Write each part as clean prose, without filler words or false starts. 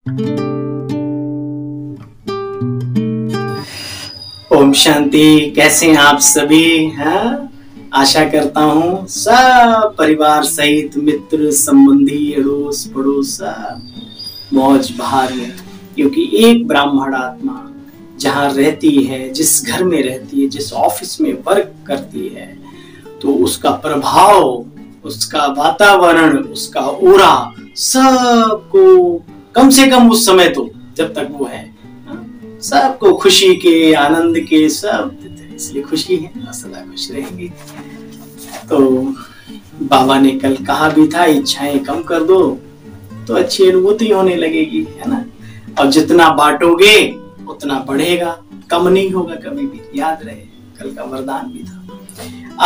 ओम शांति। कैसे हैं आप सभी? हैं? आशा करता हूँ सब परिवार सहित मित्र संबंधी अड़ोस पड़ोस सब मौज बहार में, क्योंकि एक ब्राह्मण आत्मा जहाँ रहती है, जिस घर में रहती है, जिस ऑफिस में वर्क करती है, तो उसका प्रभाव, उसका वातावरण, उसका ऑरा सबको कम से कम उस समय तो जब तक वो है सबको खुशी के, आनंद के सब देते हैं। इसलिए खुशी है, सदा खुश रहेंगे। तो बाबा ने कल कहा भी था, इच्छाएं कम कर दो तो अच्छी अनुभूति होने लगेगी, है ना। और जितना बांटोगे उतना बढ़ेगा, कम नहीं होगा कभी भी, याद रहे। कल का वरदान भी था।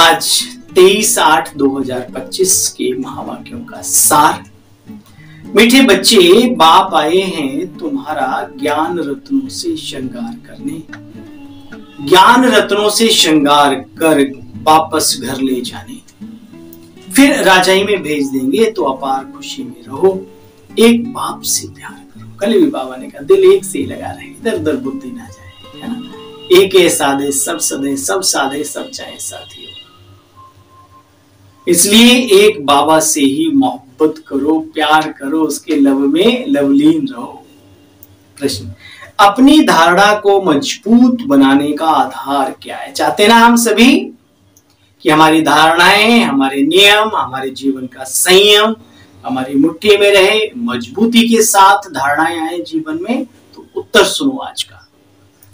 आज 23/8/2025 के महावाक्यों का सार। मीठे बच्चे, बाप आए हैं तुम्हारा ज्ञान रत्नों से श्रृंगार करने, ज्ञान रत्नों से श्रृंगार कर वापस घर ले जाने, फिर राजाई में भेज देंगे तो अपार खुशी में रहो। एक बाप से प्यार करो। कल भी बाबा ने कहा दिल एक से ही लगा रहे, इधर उधर बुद्धि ना जाए, है ना। एक साधे सब सदे, सब साधे सब चाहे साथी हो। इसलिए एक बाबा से ही मोहब्बत करो, प्यार करो, उसके लव में लवलीन रहो। प्रश्न, अपनी धारणा को मजबूत बनाने का आधार क्या है? चाहते ना हम सभी कि हमारी धारणाएं, हमारे नियम, हमारे जीवन का संयम हमारी मुट्ठी में रहे, मजबूती के साथ धारणाएं आए जीवन में। तो उत्तर सुनो आज का,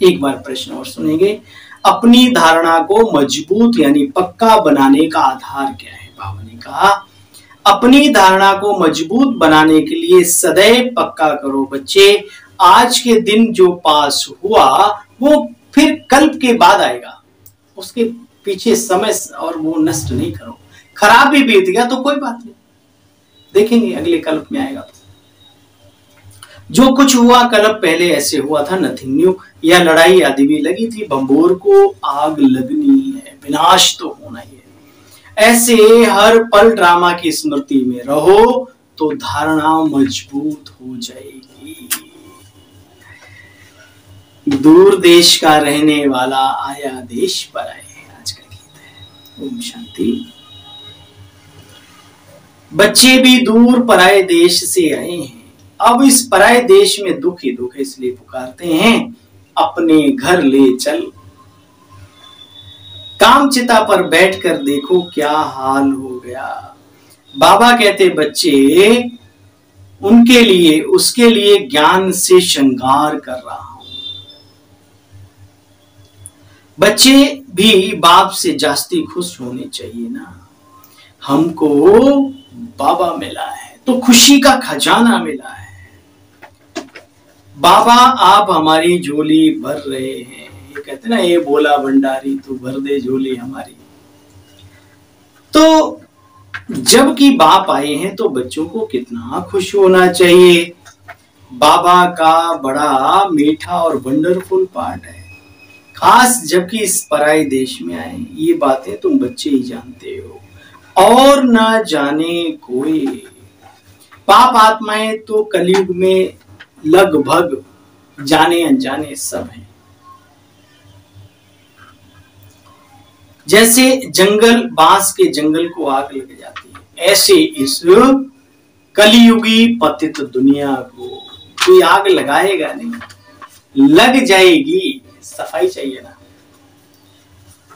एक बार प्रश्न और सुनेंगे। अपनी धारणा को मजबूत यानी पक्का बनाने का आधार क्या है? बाबा ने कहा अपनी धारणा को मजबूत बनाने के लिए सदैव पक्का करो बच्चे, आज के दिन जो पास हुआ वो फिर कल्प के बाद आएगा, उसके पीछे समय और वो नष्ट नहीं करो। खराब भी बीत गया तो कोई बात नहीं, देखेंगे अगले कल्प में आएगा। जो कुछ हुआ कल्प पहले ऐसे हुआ था, नथिंग न्यू। यह लड़ाई आदि भी लगी थी, बंबोर को आग लगनी है, विनाश तो होना ही है। ऐसे हर पल ड्रामा की स्मृति में रहो तो धारणा मजबूत हो जाएगी। दूर देश का रहने वाला आया देश पर आए, आज का गीत है। ओम शांति। बच्चे भी दूर पराए देश से आए हैं, अब इस पराए देश में दुख ही दुख है, इसलिए पुकारते हैं अपने घर ले चल। कामचिता पर बैठकर देखो क्या हाल हो गया। बाबा कहते बच्चे उनके लिए, उसके लिए ज्ञान से श्रृंगार कर रहा हूं। बच्चे भी बाप से जास्ती खुश होने चाहिए ना। हमको बाबा मिला है तो खुशी का खजाना मिला है। बाबा आप हमारी झोली भर रहे हैं, कहते ना ये बोला भंडारी तू भर दे झोली हमारी। तो जबकि बाप आए हैं तो बच्चों को कितना खुश होना चाहिए। बाबा का बड़ा मीठा और वंडरफुल पार्ट है, खास जबकि इस पराये देश में आए। ये बातें तुम बच्चे ही जानते हो और ना जाने कोई। पाप आत्माएं तो कलयुग में लगभग जाने अनजाने सब हैं। जैसे जंगल, बांस के जंगल को आग लग जाती है, ऐसे इस कलियुगी पतित दुनिया को कोई आग लगाएगा नहीं, लग जाएगी। सफाई चाहिए ना।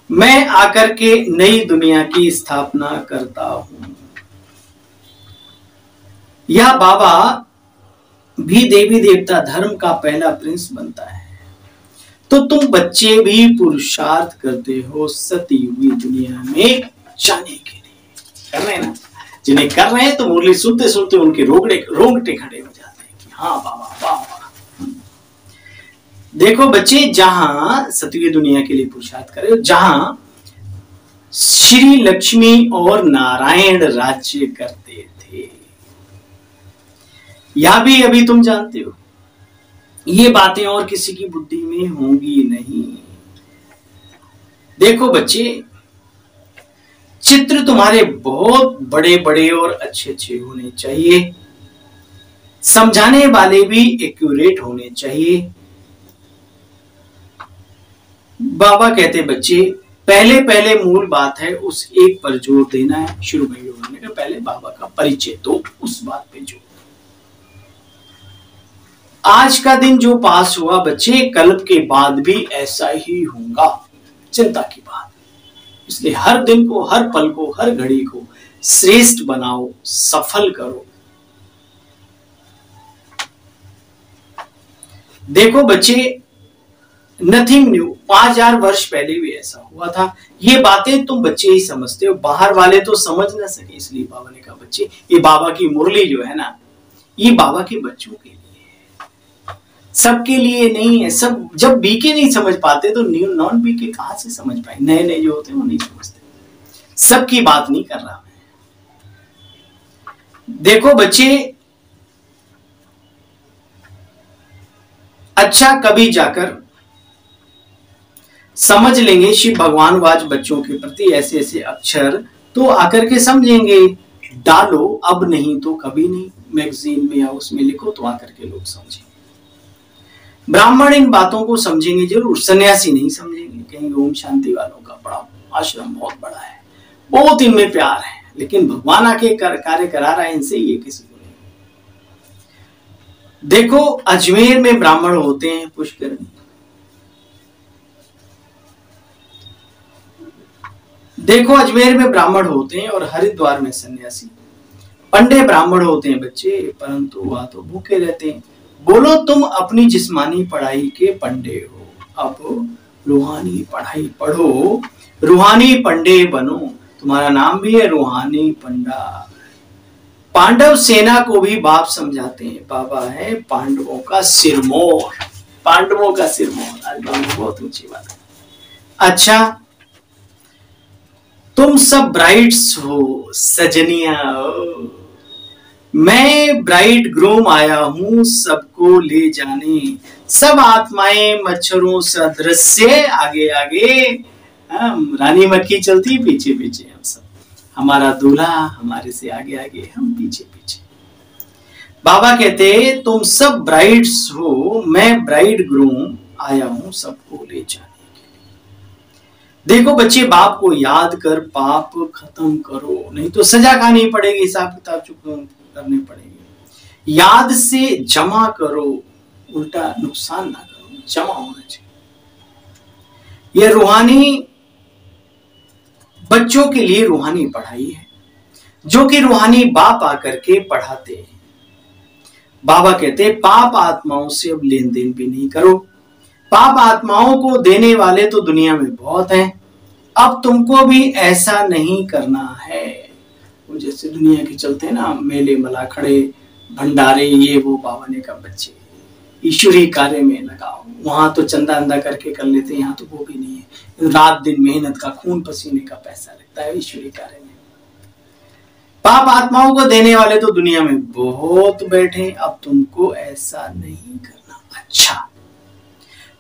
मैं आकर के नई दुनिया की स्थापना करता हूं। यह बाबा भी देवी देवता धर्म का पहला प्रिंस बनता है। तो तुम बच्चे भी पुरुषार्थ करते हो सतयुगी दुनिया में जाने के लिए। कर रहे हैं ना? जिन्हें कर रहे हैं तो मुरली सुनते सुनते उनके रोंगटे खड़े हो जाते हैं कि हाँ बाबा वाह। देखो बच्चे, जहां सतयुगी दुनिया के लिए पुरुषार्थ करे, जहां श्री लक्ष्मी और नारायण राज्य करते थे, यह भी अभी तुम जानते हो। ये बातें और किसी की बुद्धि में होंगी नहीं। देखो बच्चे, चित्र तुम्हारे बहुत बड़े बड़े और अच्छे अच्छे होने चाहिए। समझाने वाले भी एक्यूरेट होने चाहिए। बाबा कहते बच्चे पहले पहले मूल बात है उस एक पर जोर देना है। शुरू में उन्होंने कहा पहले बाबा का परिचय दो, उस बात पे जोर। आज का दिन जो पास हुआ बच्चे, कल के बाद भी ऐसा ही होगा, चिंता की बात। इसलिए हर दिन को, हर पल को, हर घड़ी को श्रेष्ठ बनाओ, सफल करो। देखो बच्चे, नथिंग न्यू, 5000 वर्ष पहले भी ऐसा हुआ था। ये बातें तुम बच्चे ही समझते हो, बाहर वाले तो समझ ना सके। इसलिए बाबा ने कहा बच्चे, ये बाबा की मुरली जो है ना, ये बाबा के बच्चों के लिए है, सबके लिए नहीं है। सब जब बीके नहीं समझ पाते तो नॉन बीके कहां से समझ पाए? नए नए जो होते हैं वो नहीं समझते। सबकी बात नहीं कर रहा मैं। देखो बच्चे, अच्छा कभी जाकर समझ लेंगे शिव भगवान आज बच्चों के प्रति ऐसे ऐसे अक्षर, तो आकर के समझेंगे। डालो, अब नहीं तो कभी नहीं, मैगजीन में या उसमें लिखो तो आकर के लोग समझेंगे। ब्राह्मण इन बातों को समझेंगे जरूर, सन्यासी नहीं समझेंगे। कहेंगे ओम शांति वालों का बड़ा आश्रम बहुत बड़ा है, बहुत इनमें प्यार है, लेकिन भगवान आके कार्य करा रहा है इनसे, ये किसी को नहीं। देखो अजमेर में ब्राह्मण होते हैं पुष्कर, देखो अजमेर में ब्राह्मण होते हैं और हरिद्वार में सन्यासी। पंडे ब्राह्मण होते हैं बच्चे, परंतु वह तो भूखे रहते हैं। बोलो तुम अपनी जिस्मानी पढ़ाई के पंडे हो, अब रूहानी पढ़ाई पढ़ो, रूहानी पंडे बनो। तुम्हारा नाम भी है रूहानी पंडा। पांडव सेना को भी बाप समझाते हैं, बाबा है पांडवों का सिरमौर, पांडवों का सिरमौर। आज बहुत ऊंची बात है। अच्छा, तुम सब ब्राइड्स हो, सजनिया हो, मैं ब्राइड ग्रूम आया हूं सबको ले जाने। सब आत्माएं मच्छरों सदृश्य आगे आगे, रानी मक्खी चलती पीछे पीछे, हम सब, हमारा दूल्हा हमारे से आगे आगे, हम पीछे पीछे। बाबा कहते तुम सब ब्राइड्स हो, मैं ब्राइड ग्रूम आया हूं सबको ले जाने। देखो बच्चे, बाप को याद कर पाप खत्म करो, नहीं तो सजा खानी पड़ेगी, हिसाब किताब करने पड़ेगी। याद से जमा करो, उल्टा नुकसान ना करो, जमा होना चाहिए। यह रूहानी बच्चों के लिए रूहानी पढ़ाई है, जो कि रूहानी बाप आकर के पढ़ाते हैं। बाबा कहते पाप आत्माओं से अब लेन देन भी नहीं करो। पाप आत्माओं को देने वाले तो दुनिया में बहुत हैं, अब तुमको भी ऐसा नहीं करना है। वो जैसे दुनिया के चलते हैं ना, मेले मला खड़े, भंडारे, ये वो। बाबा ने कहा बच्चे ईश्वरी कार्य में लगाओ, वहां तो चंदा अंदा करके कर लेते हैं, यहाँ तो वो भी नहीं है। रात दिन मेहनत का, खून पसीने का पैसा लगता है ईश्वरी कार्य में। पाप आत्माओं को देने वाले तो दुनिया में बहुत बैठे, अब तुमको ऐसा नहीं करना। अच्छा,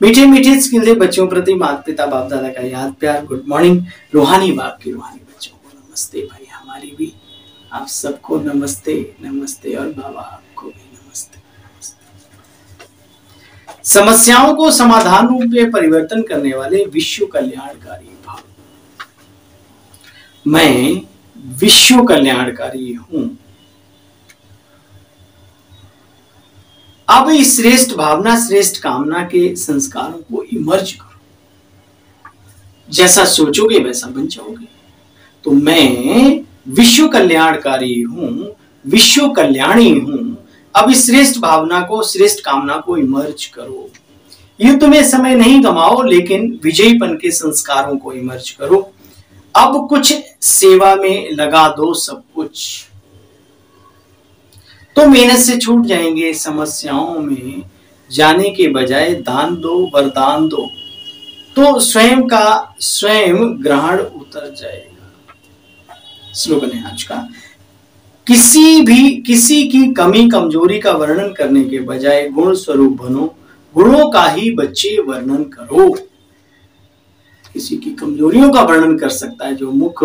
मीठे मीठे स्किल बच्चों प्रति माता पिता बाप दादा का याद प्यार, गुड मॉर्निंग। रूहानी बाप की रूहानी बच्चों को नमस्ते भाई, हमारी भी आप सबको नमस्ते नमस्ते, और बाबा आपको भी नमस्ते नमस्ते। समस्याओं को समाधान रूप में परिवर्तन करने वाले विश्व कल्याणकारी भाव, मैं विश्व कल्याणकारी हूं। अब इस श्रेष्ठ भावना, श्रेष्ठ कामना के संस्कारों को इमर्ज करो। जैसा सोचोगे वैसा बन जाओगे। तो मैं विश्व कल्याणकारी हूं, विश्व कल्याणी हूं। अब इस श्रेष्ठ भावना को, श्रेष्ठ कामना को इमर्ज करो। युद्ध में समय नहीं गमाओ, लेकिन विजयीपन के संस्कारों को इमर्ज करो। अब कुछ सेवा में लगा दो सब कुछ, तो मेहनत से छूट जाएंगे। समस्याओं में जाने के बजाय दान दो, वरदान दो, तो स्वयं का स्वयं ग्रहण उतर जाएगा। स्लोगन है आज का, किसी की कमी कमजोरी का वर्णन करने के बजाय गुण स्वरूप बनो, गुणों का ही बच्चे वर्णन करो। किसी की कमजोरियों का वर्णन कर सकता है जो मुख,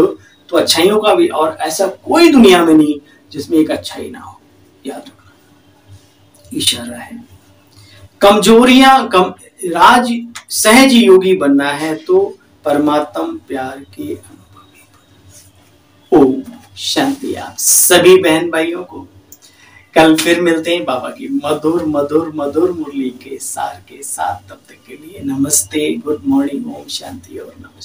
तो अच्छाइयों का भी। और ऐसा कोई दुनिया में नहीं जिसमें एक अच्छाई ना हो, याद रखना। इशारा है। कमजोरियां कम राज सहज योगी बनना है तो परमात्म प्यार के अनुभवी। ओम शांति। आप सभी बहन भाइयों को कल फिर मिलते हैं बाबा की मधुर मधुर मधुर मुरली के सार के साथ। तब तक के लिए नमस्ते, गुड मॉर्निंग, ओम शांति और नमस्ते।